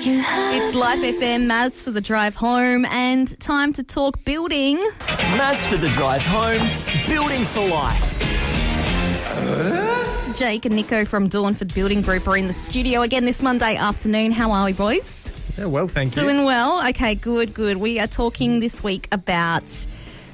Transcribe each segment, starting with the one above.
It's Life FM, Maz for the drive home, and time to talk building. Maz for the drive home, building for life. Jake and Nico from Dornford Building Group are in the studio again this Monday afternoon. How are we, boys? Yeah, well, thank you. Doing well? Okay, good. We are talking this week about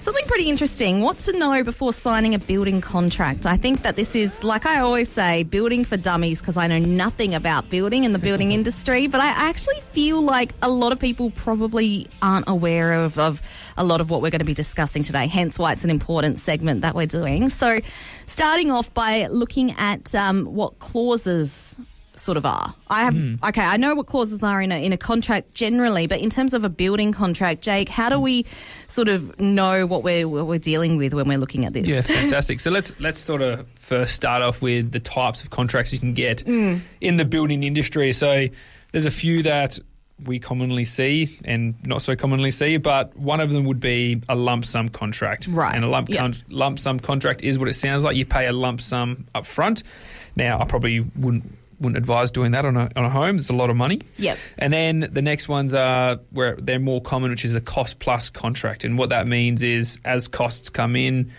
something pretty interesting. What to know before signing a building contract. I think that this is, like I always say, building for dummies, because I know nothing about building in the building industry, but I actually feel like a lot of people probably aren't aware of a lot of what we're going to be discussing today, hence why it's an important segment that we're doing. So starting off by looking at what clauses sort of are. I know what clauses are in a contract generally, but in terms of a building contract, Jake, how do we sort of know what we're dealing with when we're looking at this? Yeah, fantastic. So let's sort of first start off with the types of contracts you can get in the building industry. So there's a few that we commonly see and not so commonly see, but one of them would be a lump sum contract. Right. And a lump sum contract is what it sounds like. You pay a lump sum up front. Now, I probably wouldn't advise doing that on a home. It's a lot of money. Yep. And then the next ones are where they're more common, which is a cost plus contract. And what that means is as costs come in,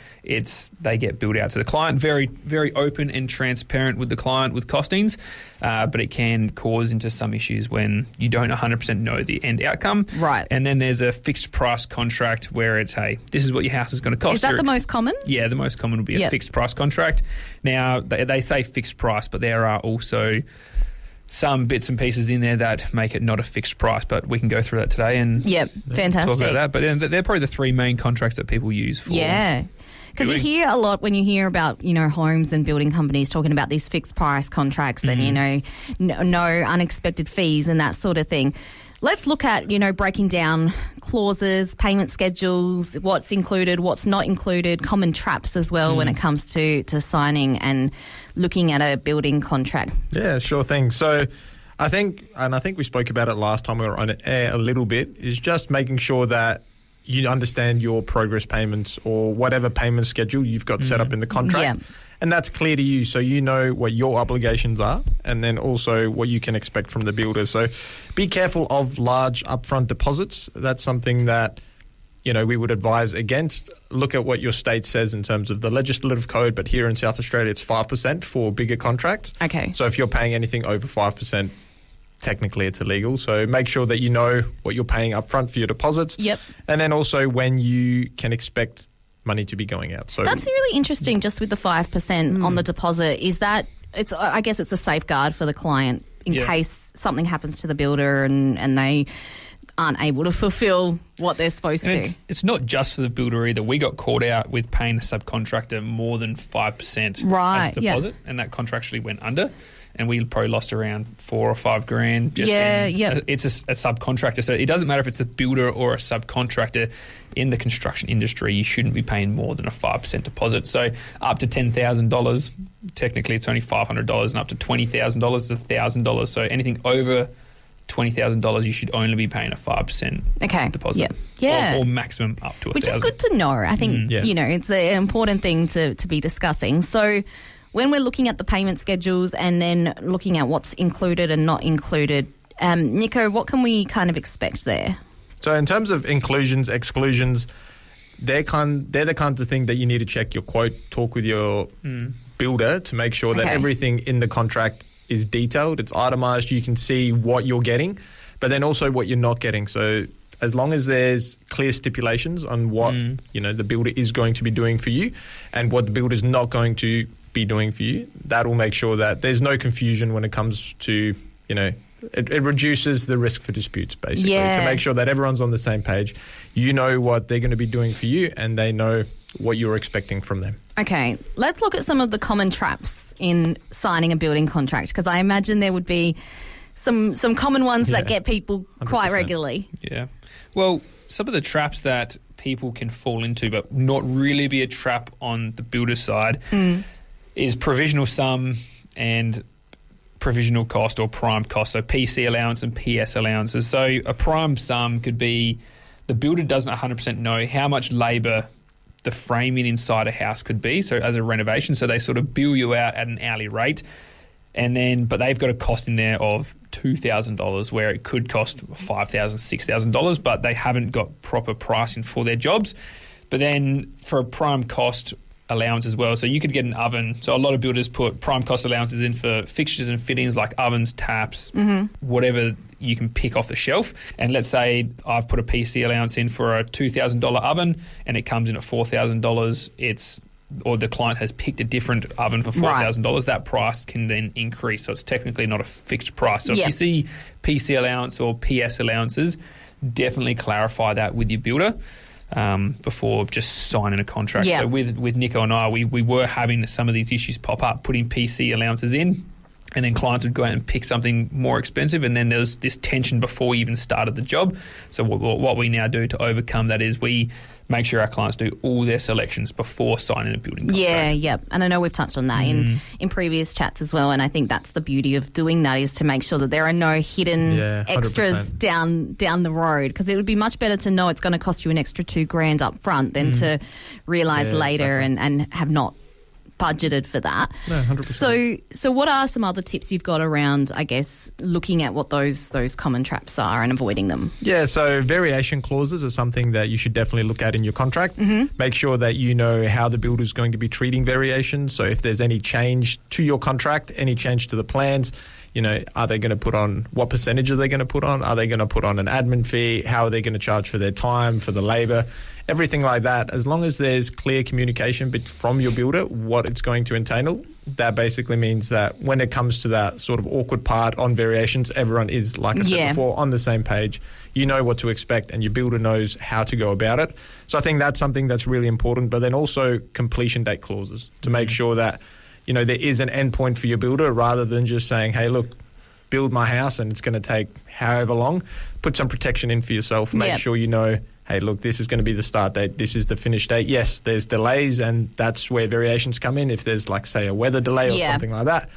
they get billed out to the client. Very, very open and transparent with the client with costings, but it can cause into some issues when you don't 100% know the end outcome. Right. And then there's a fixed price contract where it's, hey, this is what your house is going to cost. Is that the most common? Yeah, the most common would be a fixed price contract. Now, they say fixed price, but there are also some bits and pieces in there that make it not a fixed price, but we can go through that today and fantastic. talk about that. But then they're probably the three main contracts that people use for. Yeah. Because you hear a lot when you hear about, homes and building companies talking about these fixed price contracts and, no unexpected fees and that sort of thing. Let's look at, breaking down clauses, payment schedules, what's included, what's not included, common traps as well when it comes to signing and looking at a building contract. Yeah, sure thing. So I think we spoke about it last time we were on air a little bit, is just making sure that you understand your progress payments or whatever payment schedule you've got set up in the contract. Yeah. And that's clear to you, so you know what your obligations are and then also what you can expect from the builder. So be careful of large upfront deposits. That's something that, we would advise against. Look at what your state says in terms of the legislative code, but here in South Australia it's 5% for bigger contracts. Okay. So if you're paying anything over 5%, technically it's illegal. So make sure that you know what you're paying up front for your deposits. Yep. And then also when you can expect money to be going out. So that's really interesting, just with the 5% on the deposit. Is that, I guess it's a safeguard for the client in case something happens to the builder and they aren't able to fulfill what they're supposed to. It's not just for the builder either. We got caught out with paying a subcontractor more than 5% as deposit, and that contract actually went under. And we probably lost around $4 or $5 grand. It's a subcontractor. So it doesn't matter if it's a builder or a subcontractor. In the construction industry, you shouldn't be paying more than a 5% deposit. So up to $10,000, technically it's only $500, and up to $20,000 is $1,000. So anything over $20,000, you should only be paying a 5% deposit. Yeah. Or maximum up to $1,000. Which is good to know. I think, it's an important thing to be discussing. So when we're looking at the payment schedules and then looking at what's included and not included, Nico, what can we kind of expect there? So in terms of inclusions, exclusions, they're the kinds of thing that you need to check your quote, talk with your builder to make sure that everything in the contract is detailed, it's itemized, you can see what you're getting, but then also what you're not getting. So as long as there's clear stipulations on what the builder is going to be doing for you and what the builder is not going to be doing for you, that will make sure that there's no confusion when it comes to, it reduces the risk for disputes, basically, to make sure that everyone's on the same page. You know what they're going to be doing for you and they know what you're expecting from them. Okay, let's look at some of the common traps in signing a building contract, because I imagine there would be some common ones that get people 100%. Quite regularly. Yeah. Well, some of the traps that people can fall into but not really be a trap on the builder side is provisional sum and provisional cost or prime cost, so PC allowance and PS allowances. So a prime sum could be the builder doesn't 100% know how much labour the framing inside a house could be, so as a renovation. So they sort of bill you out at an hourly rate, But they've got a cost in there of $2,000 where it could cost $5,000, $6,000, but they haven't got proper pricing for their jobs. But then for a prime cost allowance as well, so you could get an oven. So a lot of builders put prime cost allowances in for fixtures and fittings like ovens, taps, whatever you can pick off the shelf. And let's say I've put a PC allowance in for a $2,000 oven and it comes in at $4,000. Or the client has picked a different oven for $4,000, that price can then increase. So it's technically not a fixed price. So if you see PC allowance or PS allowances, definitely clarify that with your builder before just signing a contract. So with Nico and I, we were having some of these issues pop up, putting PC allowances in, and then clients would go out and pick something more expensive, and then there's this tension before we even started the job. So what we now do to overcome that is we make sure our clients do all their selections before signing a building contract. Yeah. And I know we've touched on that in previous chats as well, and I think that's the beauty of doing that, is to make sure that there are no hidden extras down the road, because it would be much better to know it's going to cost you an extra $2,000 up front than to realise later and have not budgeted for that. No, 100%. So what are some other tips you've got around, I guess, looking at what those common traps are and avoiding them? Yeah, so variation clauses are something that you should definitely look at in your contract. Make sure that you know how the builder is going to be treating variations. So if there's any change to your contract, any change to the plans, are they going to put on, what percentage are they going to put on? Are they going to put on an admin fee? How are they going to charge for their time, for the labour? Everything like that. As long as there's clear communication from your builder what it's going to entail, that basically means that when it comes to that sort of awkward part on variations, everyone is, like I said before, on the same page. You know what to expect and your builder knows how to go about it. So I think that's something that's really important. But then also completion date clauses to make sure that there is an end point for your builder, rather than just saying, hey, look, build my house and it's going to take however long. Put some protection in for yourself. Make sure you know, hey, look, this is going to be the start date. This is the finish date. Yes, there's delays, and that's where variations come in. If there's, like, say, a weather delay or something like that,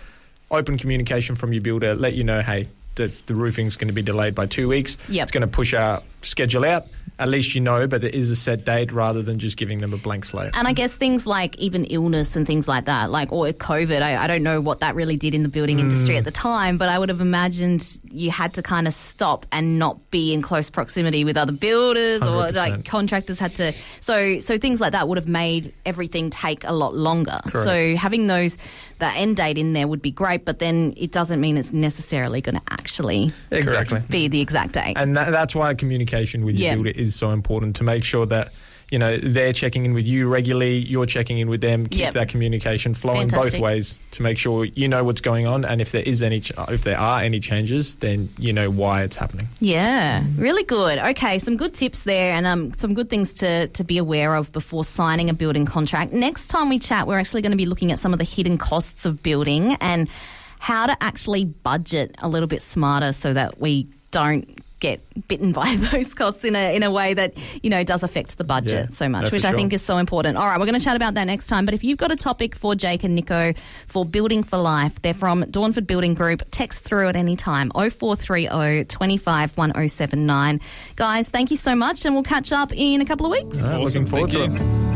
open communication from your builder, let you know, hey, the roofing's going to be delayed by 2 weeks. It's going to push our schedule out. At least you know, but there is a set date, rather than just giving them a blank slate. And I guess things like even illness and things like that, or COVID, I don't know what that really did in the building industry at the time, but I would have imagined you had to kind of stop and not be in close proximity with other builders 100%. Or like contractors had to. So things like that would have made everything take a lot longer. Correct. So having the end date in there would be great, but then it doesn't mean it's necessarily going to actually be the exact date. And that's why communication with your builder is so important, to make sure that they're checking in with you regularly, you're checking in with them, keep that communication flowing both ways, to make sure you know what's going on, and if there are any changes, then you know why it's happening. Yeah, really good. Okay, some good tips there, and some good things to be aware of before signing a building contract. Next time we chat, we're actually going to be looking at some of the hidden costs of building and how to actually budget a little bit smarter so that we don't get bitten by those costs in a way that does affect the budget so much, which I think is so important. All right, we're going to chat about that next time. But if you've got a topic for Jake and Nico for Building for Life, they're from Dornford Building Group. Text through at any time 0430 25 1079. Guys, thank you so much, and we'll catch up in a couple of weeks. Looking forward to it.